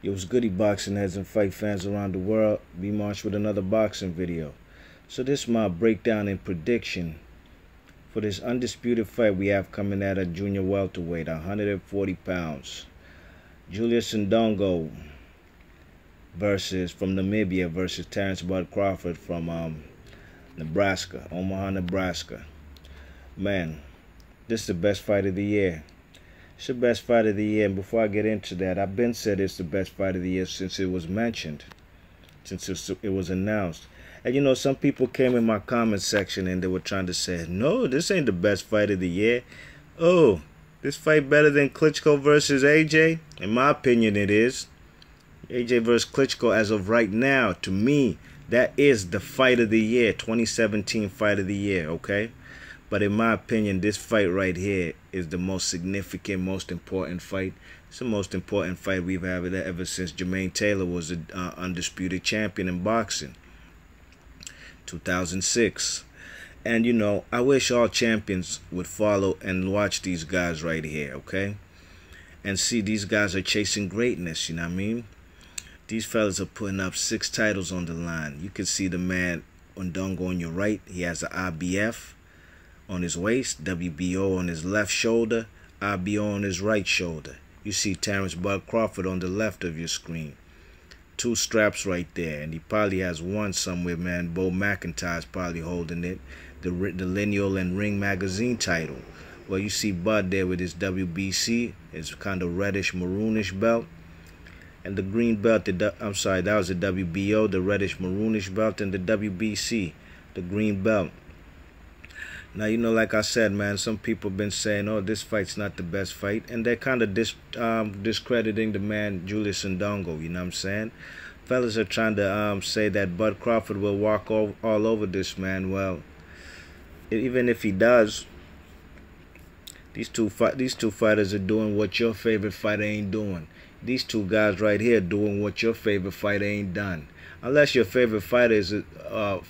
Yo, what's goody boxing heads and fight fans around the world? Be March with another boxing video. So this is my breakdown and prediction for this undisputed fight we have coming at a junior welterweight, 140 pounds. Julius Indongo from Namibia versus Terrance Crawford from Nebraska, Omaha, Nebraska. Man, this is the best fight of the year. It's the best fight of the year, and before I get into that, I've been said it's the best fight of the year since it was mentioned, since it was announced. And you know, some people came in my comment section and they were trying to say, no, this ain't the best fight of the year. Oh, this fight better than Klitschko versus AJ? In my opinion, it is. AJ versus Klitschko, as of right now, to me, that is the fight of the year, 2017 fight of the year, okay? But in my opinion, this fight right here is the most significant, most important fight. It's the most important fight we've had ever since Jermaine Taylor was the undisputed champion in boxing. 2006. And, you know, I wish all champions would follow and watch these guys right here, okay? And see, these guys are chasing greatness, you know what I mean? These fellas are putting up 6 titles on the line. You can see the man Indongo on your right. He has an IBF on his waist, WBO on his left shoulder, IBO on his right shoulder. You see Terrance Crawford on the left of your screen. 2 straps right there, and he probably has one somewhere, man. Bo McIntyre's probably holding it, the lineal and ring magazine title. Well, you see Bud there with his WBC, his kind of reddish maroonish belt, and the green belt. I'm sorry, that was the WBO, the reddish maroonish belt, and the WBC, the green belt. Now, you know, like I said, man, some people have been saying, oh, this fight's not the best fight. And they're kind of discrediting the man, Julius Indongo, you know what I'm saying? Fellas are trying to say that Bud Crawford will walk all over this man. Well, even if he does, these two fighters are doing what your favorite fighter ain't doing. These 2 guys right here doing what your favorite fighter ain't done. Unless your favorite fighters are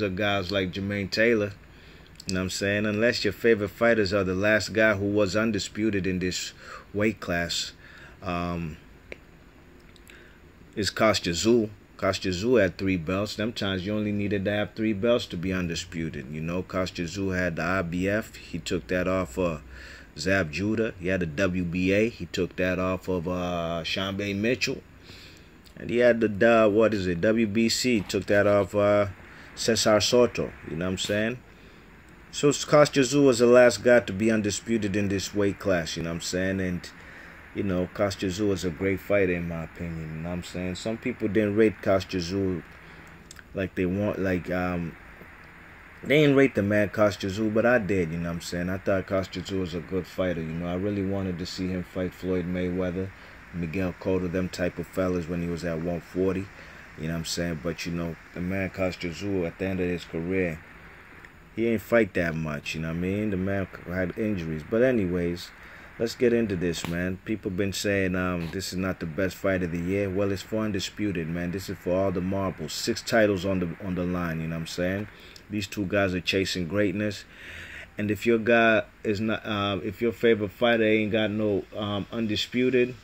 guys like Jermaine Taylor. You know what I'm saying? Unless your favorite fighters are the last guy who was undisputed in this weight class. Is Kostya Tszyu. Kostya Tszyu had 3 belts. Them times you only needed to have 3 belts to be undisputed. You know, Kostya Tszyu had the IBF. He took that off of Zab Judah. He had the WBA. He took that off of Shambe Mitchell. And he had the, WBC. Took that off Cesar Soto. You know what I'm saying? So Kostya Tszyu was the last guy to be undisputed in this weight class, you know what I'm saying? And, you know, Kostya Tszyu is a great fighter in my opinion, you know what I'm saying? Some people didn't rate Kostya Tszyu like they want, like, they didn't rate the man Kostya Tszyu, but I did, you know what I'm saying? I thought Kostya Tszyu was a good fighter, you know? I really wanted to see him fight Floyd Mayweather, Miguel Cotto, them type of fellas when he was at 140, you know what I'm saying? But, you know, the man Kostya Tszyu, at the end of his career, he ain't fight that much, you know what I mean? The man had injuries. But anyways, let's get into this, man. People been saying this is not the best fight of the year. Well, it's for undisputed, man. This is for all the marbles. 6 titles on the line, you know what I'm saying? These 2 guys are chasing greatness. And if your guy is not if your favorite fighter ain't got no undisputed,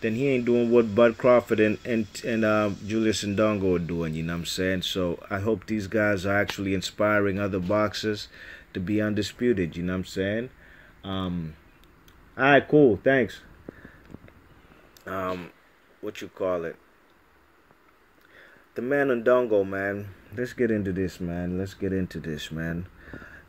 then he ain't doing what Bud Crawford and Julius Indongo are doing, you know what I'm saying? So I hope these guys are actually inspiring other boxers to be undisputed, you know what I'm saying? Alright, cool, thanks. What you call it? The man Indongo, man. Let's get into this, man.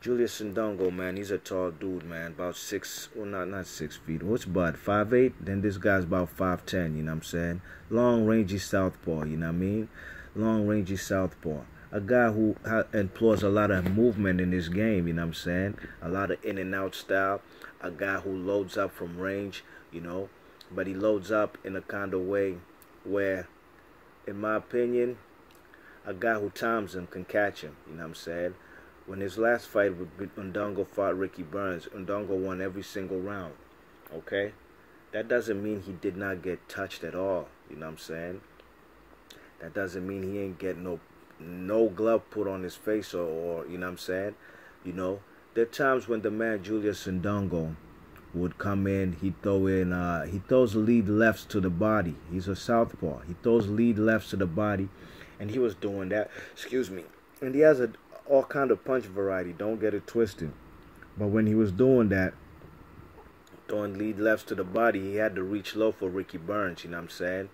Julius Indongo, man, he's a tall dude, man, about 6, well, not 6 feet. What's Bud, 5'8"? Then this guy's about 5'10", you know what I'm saying? Long, rangy southpaw, you know what I mean? Long, rangy southpaw. A guy who employs a lot of movement in his game, you know what I'm saying? A lot of in and out style. A guy who loads up from range, you know? But he loads up in a kind of way where, in my opinion, a guy who times him can catch him, you know what I'm saying? When his last fight with Indongo fought Ricky Burns, Indongo won every single round, okay? That doesn't mean he did not get touched at all, you know what I'm saying? That doesn't mean he ain't get no glove put on his face or you know what I'm saying? You know, there are times when the man Julius Indongo would come in. He throws lead lefts to the body. He's a southpaw. He throws lead lefts to the body, and he was doing that. Excuse me. And he has all kind of punch variety. Don't get it twisted. But when he was doing that, throwing lead lefts to the body, he had to reach low for Ricky Burns. You know what I'm saying?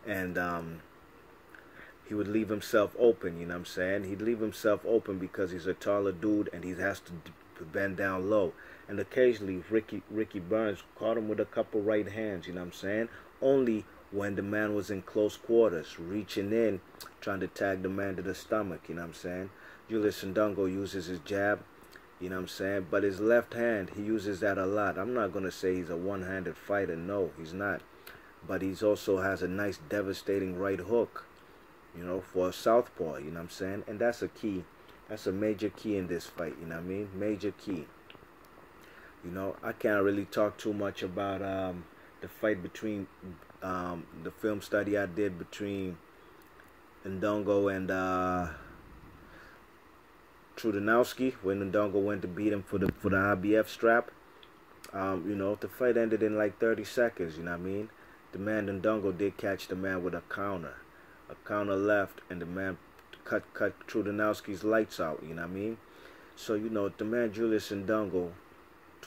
And he would leave himself open. You know what I'm saying? He'd leave himself open because he's a taller dude, and he has to bend down low. And occasionally Ricky Burns caught him with a couple right hands, you know what I'm saying? Only when the man was in close quarters, reaching in, trying to tag the man to the stomach, you know what I'm saying? Julius Indongo uses his jab, you know what I'm saying? But his left hand, he uses that a lot. I'm not going to say he's a one-handed fighter. No, he's not. But he also has a nice devastating right hook, you know, for a southpaw, you know what I'm saying? And that's a key. That's a major key in this fight, you know what I mean? Major key. You know, I can't really talk too much about the fight between the film study I did between Indongo and Trudanowski, when Indongo went to beat him for the IBF strap. You know, the fight ended in like 30 seconds, you know what I mean? The man Indongo did catch the man with a counter left, and the man cut Trudanowski's lights out, you know what I mean? So, you know, the man Julius Indongo,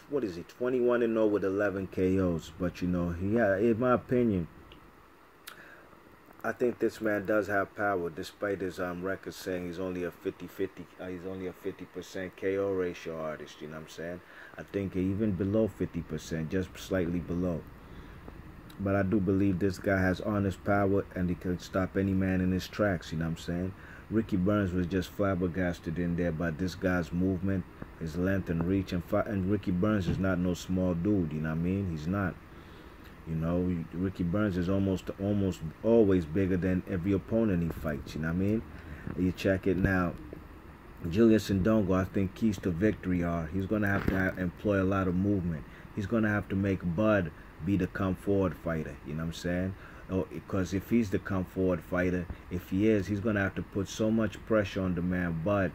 what is he, 21-0 with 11 KOs. But, you know, in my opinion, I think this man does have power, despite his record saying he's only a 50-50, he's only a 50% KO ratio artist, you know what I'm saying? I think even below 50%, just slightly below. But I do believe this guy has honest power, and he can stop any man in his tracks, you know what I'm saying? Ricky Burns was just flabbergasted in there by this guy's movement, his length and reach, and Ricky Burns is not no small dude, you know what I mean? He's not. You know, Ricky Burns is almost always bigger than every opponent he fights, you know what I mean? You check it now. Julius Indongo, I think keys to victory are he's going to have to employ a lot of movement. He's going to have to make Bud be the come forward fighter, you know what I'm saying? Because if he's the come forward fighter, if he is, he's going to have to put so much pressure on the man Bud,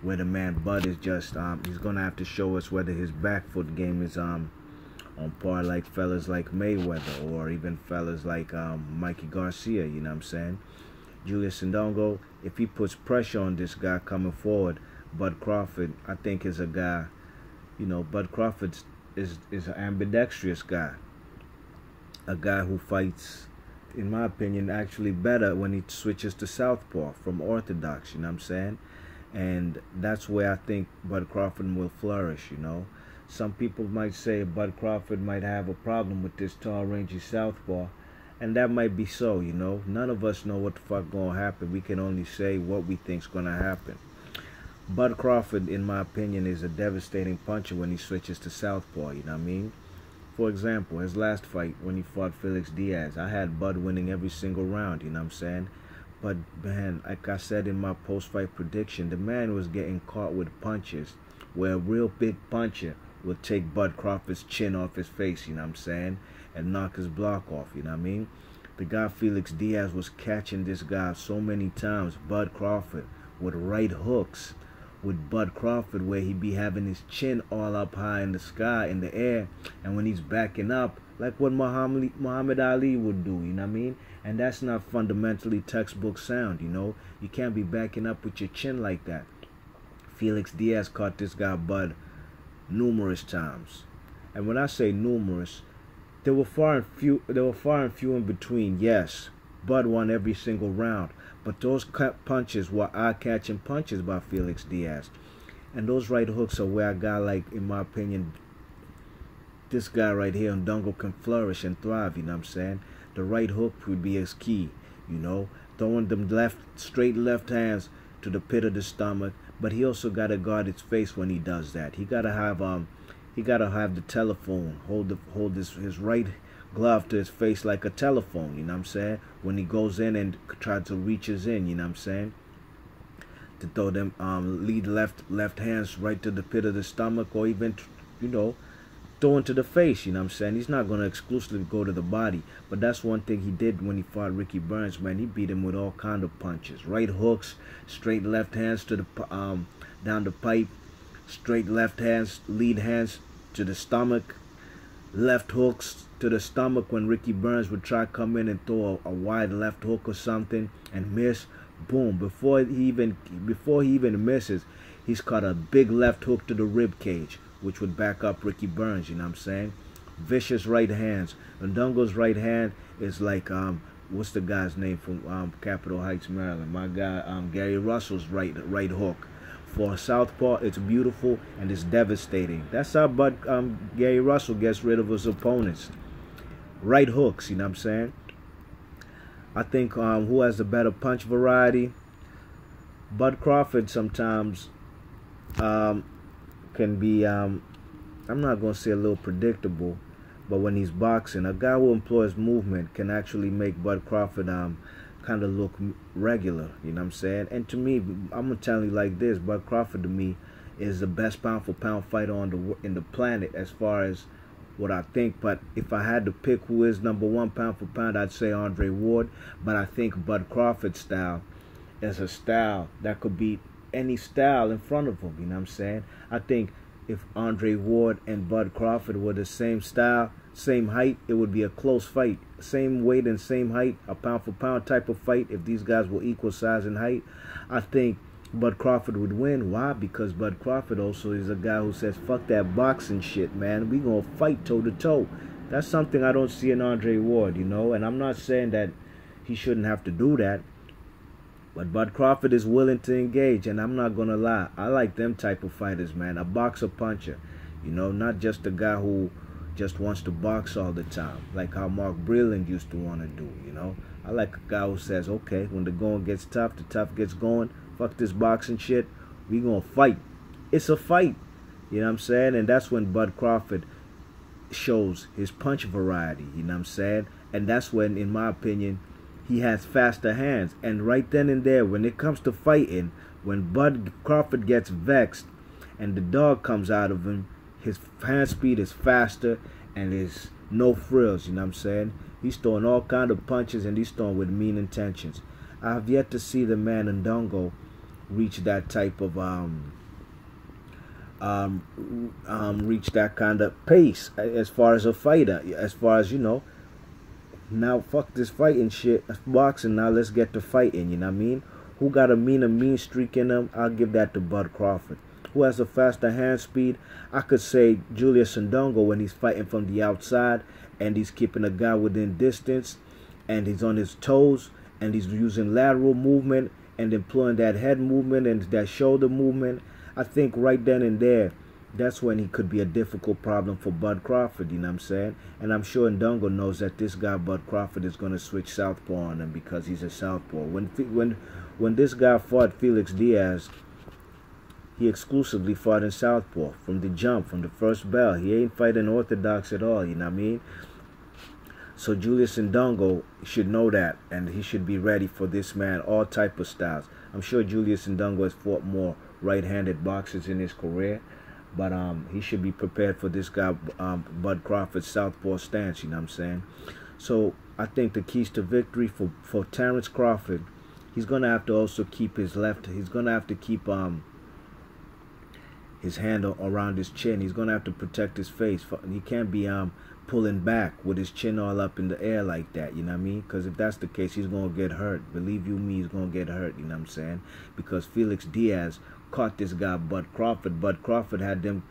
where the man Bud is just, he's going to have to show us whether his back foot game is on par like fellas like Mayweather, or even fellas like Mikey Garcia, you know what I'm saying? Julius Indongo, if he puts pressure on this guy coming forward, Bud Crawford, I think is a guy, you know, Bud Crawford is an ambidextrous guy. A guy who fights, in my opinion, actually better when he switches to southpaw from orthodox, you know what I'm saying? And that's where I think Bud Crawford will flourish, you know? Some people might say Bud Crawford might have a problem with this tall, rangy southpaw, and that might be so, you know? None of us know what the fuck gonna happen. We can only say what we think's gonna happen. Bud Crawford, in my opinion, is a devastating puncher when he switches to southpaw, you know what I mean? For example, his last fight when he fought Felix Diaz, I had Bud winning every single round, you know what I'm saying? But, man, like I said in my post-fight prediction, the man was getting caught with punches where a real big puncher would take Bud Crawford's chin off his face, you know what I'm saying? And knock his block off, you know what I mean? The guy Felix Diaz was catching this guy so many times, Bud Crawford, with right hooks. With Bud Crawford, where he be having his chin all up high in the sky, in the air, and when he's backing up, like what Muhammad Ali would do, you know what I mean? And that's not fundamentally textbook sound, you know? You can't be backing up with your chin like that. Felix Diaz caught this guy Bud numerous times, and when I say numerous, there were far and few in between. Yes, Bud won every single round, but those punches were eye-catching punches by Felix Diaz. And those right hooks are where a guy like, in my opinion, this guy right here, Indongo, can flourish and thrive, you know what I'm saying? The right hook would be his key, you know? Throwing them straight left hands to the pit of the stomach, but he also got to guard his face when he does that. He got to have the telephone, hold his right glove to his face like a telephone, you know what I'm saying? When he goes in and tries to reaches in, you know what I'm saying? To throw them lead left hands right to the pit of the stomach, or even, you know, throw into the face, you know what I'm saying? He's not going to exclusively go to the body, but that's one thing he did when he fought Ricky Burns, man. He beat him with all kind of punches. Right hooks, straight left hands to the down the pipe, straight left hands, lead hands to the stomach, left hooks to the stomach when Ricky Burns would try to come in and throw a wide left hook or something and miss. Boom! Before he even misses, he's caught a big left hook to the rib cage, which would back up Ricky Burns. You know what I'm saying? Vicious right hands. Undongo's right hand is like what's the guy's name from Capitol Heights, Maryland? My guy Gary Russell's right hook. For a southpaw, it's beautiful and it's devastating. That's how Gary Russell gets rid of his opponents. Right hooks, you know what I'm saying? I think who has the better punch variety? Bud Crawford sometimes can be, I'm not going to say a little predictable, but when he's boxing, a guy who employs movement can actually make Bud Crawford kind of look regular, you know what I'm saying? And to me, I'm gonna tell you like this: Bud Crawford to me is the best pound for pound fighter in the planet as far as what I think. But if I had to pick who is #1 pound for pound, I'd say Andre Ward. But I think Bud Crawford's style is a style that could beat any style in front of him, you know what I'm saying? I think if Andre Ward and Bud Crawford were the same style, same height, it would be a close fight. Same weight and same height, a pound for pound type of fight. If these guys were equal size and height, I think Bud Crawford would win. Why? Because Bud Crawford also is a guy who says, fuck that boxing shit, man. We gonna fight toe to toe. That's something I don't see in Andre Ward, you know? And I'm not saying that he shouldn't have to do that. But Bud Crawford is willing to engage, and I'm not gonna lie, I like them type of fighters, man. A boxer puncher, you know, not just a guy who just wants to box all the time, like how Mark Breland used to want to do, you know. I like a guy who says, okay, when the going gets tough, the tough gets going, fuck this boxing shit, we gonna fight. It's a fight, you know what I'm saying? And that's when Bud Crawford shows his punch variety, you know what I'm saying? And that's when, in my opinion, he has faster hands. And right then and there, when it comes to fighting, when Bud Crawford gets vexed and the dog comes out of him, his hand speed is faster and there's no frills, you know what I'm saying? He's throwing all kind of punches and he's throwing with mean intentions. I have yet to see the man Indongo reach that type of reach that kind of pace as far as a fighter, as far as, you know, now fuck this fighting shit, boxing, now let's get to fighting, you know what I mean? Who got a mean streak in them? I'll give that to Bud Crawford. Who has a faster hand speed? I could say Julius Indongo when he's fighting from the outside and he's keeping a guy within distance and he's on his toes and he's using lateral movement and employing that head movement and that shoulder movement. I think right then and there, that's when he could be a difficult problem for Bud Crawford, you know what I'm saying? And I'm sure Indongo knows that this guy Bud Crawford is going to switch southpaw on him because he's a southpaw. When this guy fought Felix Diaz, he exclusively fought in southpaw from the jump, from the first bell. He ain't fighting orthodox at all, you know what I mean? So Julius Indongo should know that, and he should be ready for this man, all type of styles. I'm sure Julius Indongo has fought more right-handed boxers in his career, but he should be prepared for this guy, Bud Crawford's southpaw stance, you know what I'm saying? So I think the keys to victory for Terrance Crawford, he's going to have to also keep his left, he's going to have to keep his hand around his chin. He's going to have to protect his face. He can't be pulling back with his chin all up in the air like that, you know what I mean? Because if that's the case, he's going to get hurt. Believe you me, he's going to get hurt, you know what I'm saying? Because Felix Diaz caught this guy, Bud Crawford. Bud Crawford had them,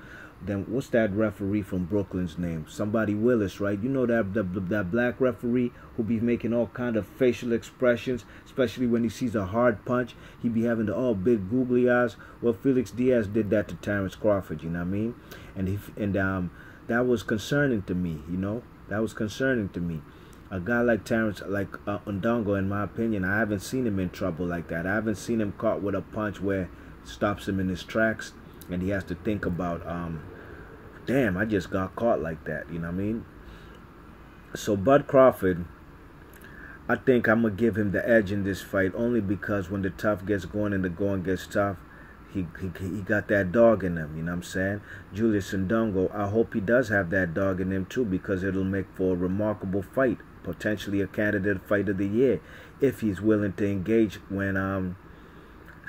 what's that referee from Brooklyn's name? Somebody Willis, right? You know that black referee who be making all kind of facial expressions, especially when he sees a hard punch. He be having the all big googly eyes. Well, Felix Diaz did that to Terrance Crawford, you know what I mean? And that was concerning to me, you know? That was concerning to me. A guy like Terrance, like Indongo, in my opinion, I haven't seen him in trouble like that. I haven't seen him caught with a punch where it stops him in his tracks and he has to think about, damn, I just got caught like that, you know what I mean? So Bud Crawford, I think I'm going to give him the edge in this fight only because when the tough gets going and the going gets tough, he got that dog in him, you know what I'm saying? Julius Indongo, I hope he does have that dog in him too, because it'll make for a remarkable fight, potentially a candidate fight of the year, if he's willing to engage when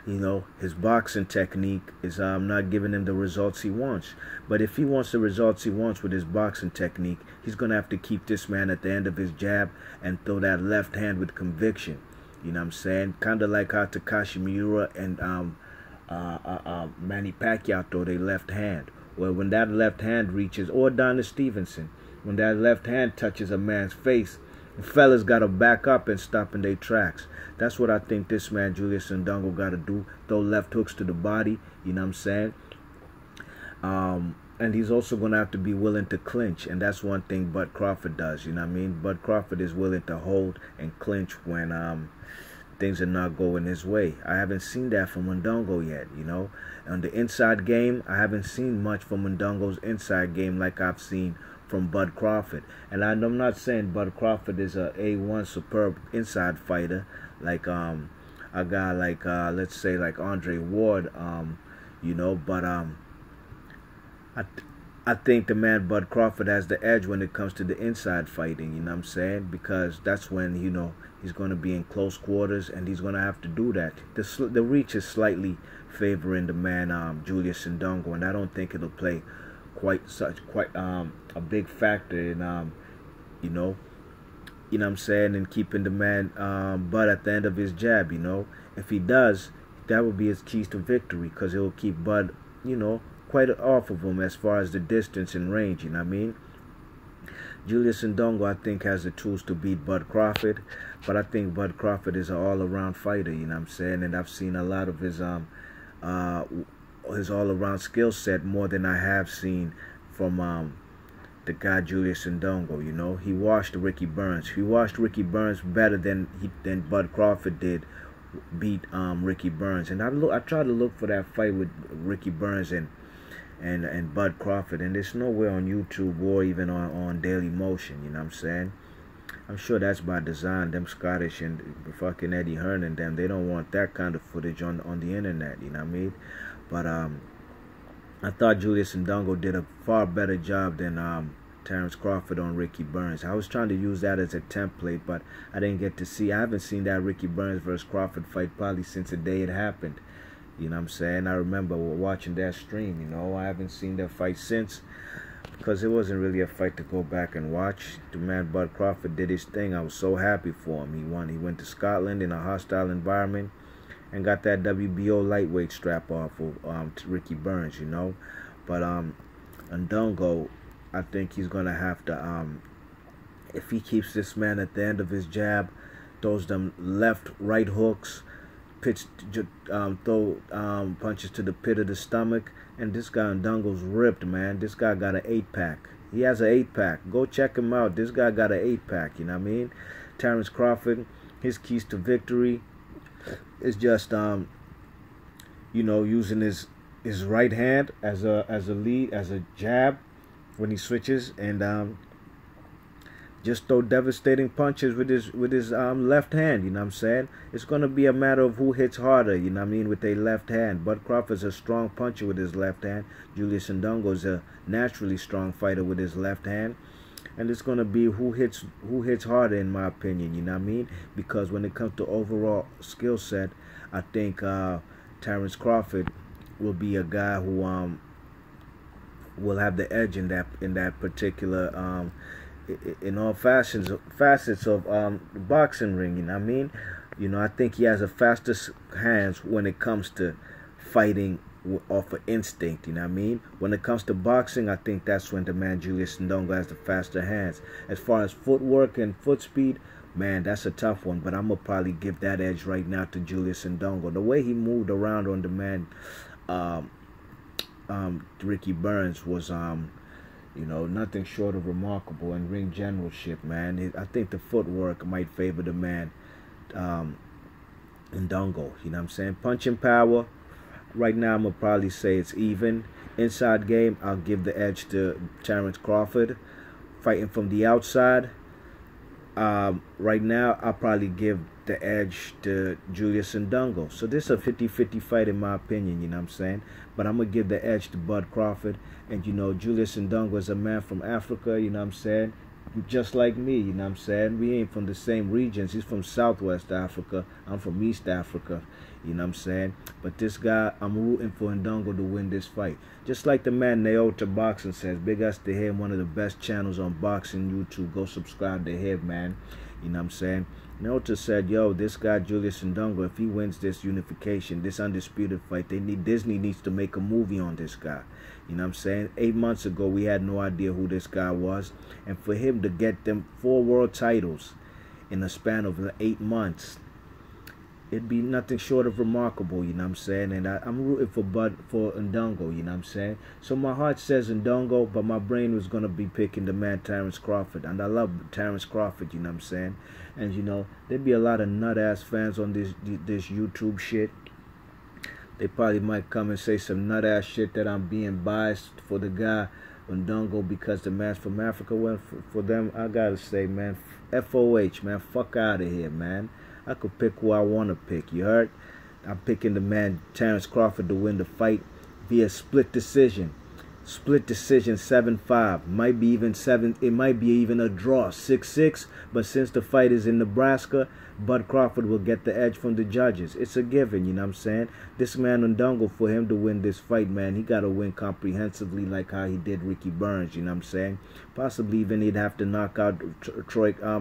You know, his boxing technique is not giving him the results he wants. But if he wants the results he wants with his boxing technique, he's going to have to keep this man at the end of his jab and throw that left hand with conviction. You know what I'm saying? Kind of like how Takashi Miura and Manny Pacquiao throw their left hand. Well, when that left hand reaches, or Adonis Stevenson, when that left hand touches a man's face, the fellas got to back up and stop in their tracks. That's what I think this man, Julius Indongo, got to do. Throw left hooks to the body, you know what I'm saying? And he's also going to have to be willing to clinch. And that's one thing Bud Crawford does, you know what I mean? Bud Crawford is willing to hold and clinch when things are not going his way. I haven't seen that from Indongo yet, you know? On the inside game, I haven't seen much from Indongo's inside game like I've seen from Bud Crawford. And I'm not saying Bud Crawford is a A1 superb inside fighter like a guy like let's say like Andre Ward, you know, but I think the man Bud Crawford has the edge when it comes to the inside fighting, you know what I'm saying? Because that's when, you know, he's going to be in close quarters and he's going to have to do that. The reach is slightly favoring the man Julius Indongo, and I don't think it'll play quite a big factor in you know what I'm saying, and keeping the man Bud at the end of his jab, you know. If he does, that would be his keys to victory, because it will keep Bud, you know, quite off of him as far as the distance and range, you know what I mean? Julius Indongo, I think, has the tools to beat Bud Crawford, but I think Bud Crawford is an all-around fighter, you know what I'm saying? And I've seen a lot of his all-around skill set more than I have seen from the guy Julius Indongo, you know. He washed Ricky Burns. He washed Ricky Burns better than Bud Crawford did beat Ricky Burns. And I tried to look for that fight with Ricky Burns and Bud Crawford, and it's nowhere on YouTube or even on Daily Motion, you know what I'm saying? I'm sure that's by design. Them Scottish and fucking Eddie Hearn and them, they don't want that kind of footage on the internet, you know what I mean? But I thought Julius Indongo did a far better job than Terrance Crawford on Ricky Burns. I was trying to use that as a template, but I didn't get to see. I haven't seen that Ricky Burns versus Crawford fight probably since the day it happened. You know what I'm saying? I remember watching that stream, you know. I haven't seen that fight since, because it wasn't really a fight to go back and watch. The man Bud Crawford did his thing. I was so happy for him. He won. He went to Scotland in a hostile environment and got that WBO lightweight strap off of Ricky Burns, you know. But Indongo, I think he's going to have to, if he keeps this man at the end of his jab, throws them left, right hooks, throw punches to the pit of the stomach, and this guy Indongo's ripped, man. This guy got an 8-pack. He has an 8-pack. Go check him out. This guy got an 8-pack, you know what I mean? Terrance Crawford, his keys to victory is just you know, using his right hand as a jab when he switches, and just throw devastating punches with his left hand, you know what I'm saying? It's going to be a matter of who hits harder, you know what I mean, with their left hand. Bud Crawford's a strong puncher with his left hand. Julius Indongo's a naturally strong fighter with his left hand. And it's going to be who hits harder, in my opinion, you know what I mean? Because when it comes to overall skill set, I think Terrance Crawford will be a guy who will have the edge in that particular in all facets of the boxing ring, you know what I mean? You know, I think he has the fastest hands when it comes to fighting off of instinct, you know what I mean? When it comes to boxing, I think that's when the man Julius Indongo has the faster hands. As far as footwork and foot speed, man, that's a tough one, but I'm going to probably give that edge right now to Julius Indongo. The way he moved around on the man Ricky Burns was you know, nothing short of remarkable in ring generalship, man. I think the footwork might favor the man Indongo, you know what I'm saying? Punching power, right now I'm going to probably say it's even. Inside game, I'll give the edge to Terrance Crawford. Fighting from the outside, right now I'll probably give the edge to Julius Indongo. So this is a 50-50 fight in my opinion, you know what I'm saying? But I'm going to give the edge to Bud Crawford. And, you know, Julius Indongo is a man from Africa, you know what I'm saying? just like me, you know what I'm saying? We ain't from the same regions. He's from Southwest Africa. I'm from East Africa, you know what I'm saying? But this guy, I'm rooting for Indongo to win this fight. Just like the man Naota Boxing says, big ups to him, one of the best channels on boxing YouTube. Go subscribe to him, man. You know what I'm saying? Naota said, yo, this guy Julius Indongo, if he wins this unification, this undisputed fight, Disney needs to make a movie on this guy. You know what I'm saying? 8 months ago, we had no idea who this guy was. And for him to get them 4 world titles in a span of 8 months, it'd be nothing short of remarkable, you know what I'm saying? And I'm rooting for Indongo, you know what I'm saying? So my heart says Indongo, but my brain was going to be picking the man Terrance Crawford. And I love Terrance Crawford, you know what I'm saying? And, you know, there'd be a lot of nut-ass fans on this YouTube shit. They probably might come and say some nut-ass shit that I'm being biased for the guy Indongo because the man's from Africa. Well, for them, I gotta say, man, FOH, man, fuck out of here, man. I could pick who I want to pick, you heard? I'm picking the man Terrance Crawford to win the fight via split decision. Split decision 7-5. Might be even 7. It might be even a draw 6-6. But since the fight is in Nebraska, Bud Crawford will get the edge from the judges. It's a given, you know what I'm saying? This man Indongo, for him to win this fight, man, he got to win comprehensively like how he did Ricky Burns, you know what I'm saying? Possibly even he'd have to knock out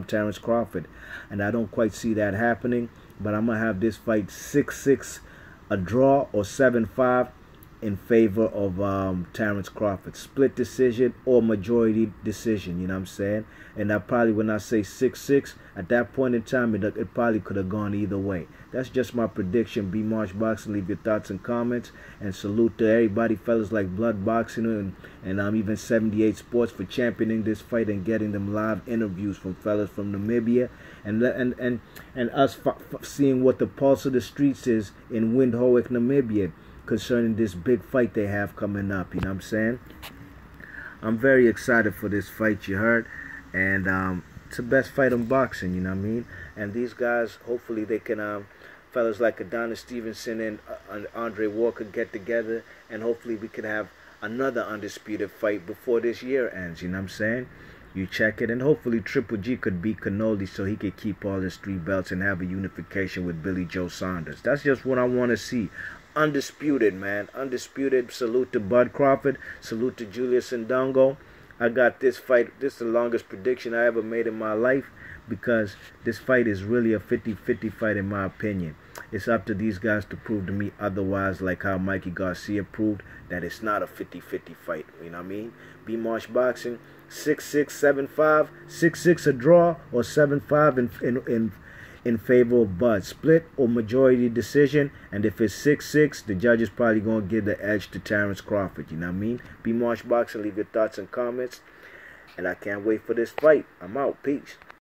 Terrance Crawford. And I don't quite see that happening. But I'm going to have this fight 6-6, a draw, or 7-5. In favor of Terrance Crawford. Split decision or majority decision, you know what I'm saying? And I probably, when I say 6-6, at that point in time, it probably could have gone either way. That's just my prediction. B Marsh Boxing, leave your thoughts and comments. And salute to everybody, fellas like Blood Boxing and even 78 Sports for championing this fight and getting them live interviews from fellas from Namibia. And us seeing what the pulse of the streets is in Windhoek, Namibia, concerning this big fight they have coming up, you know what I'm saying? I'm very excited for this fight, you heard? And it's the best fight in boxing, you know what I mean? And these guys, hopefully they can, fellas like Adonis Stevenson and Andre Walker get together, and hopefully we can have another undisputed fight before this year ends, you know what I'm saying? You check it, and hopefully Triple G could beat Cannoli so he could keep all his 3 belts and have a unification with Billy Joe Saunders. That's just what I want to see. Undisputed, man. Undisputed. Salute to Bud Crawford. Salute to Julius Indongo. I got this fight. This is the longest prediction I ever made in my life because this fight is really a 50-50 fight in my opinion. It's up to these guys to prove to me otherwise, like how Mikey Garcia proved that it's not a 50-50 fight. You know what I mean? B Marsh Boxing. 6-6, 7-5. 6-6 a draw or 7-5 in favor of Bud. Split or majority decision. And if it's 6-6, the judge is probably going to give the edge to Terrance Crawford. You know what I mean? B Marsh Boxing, leave your thoughts and comments. And I can't wait for this fight. I'm out. Peace.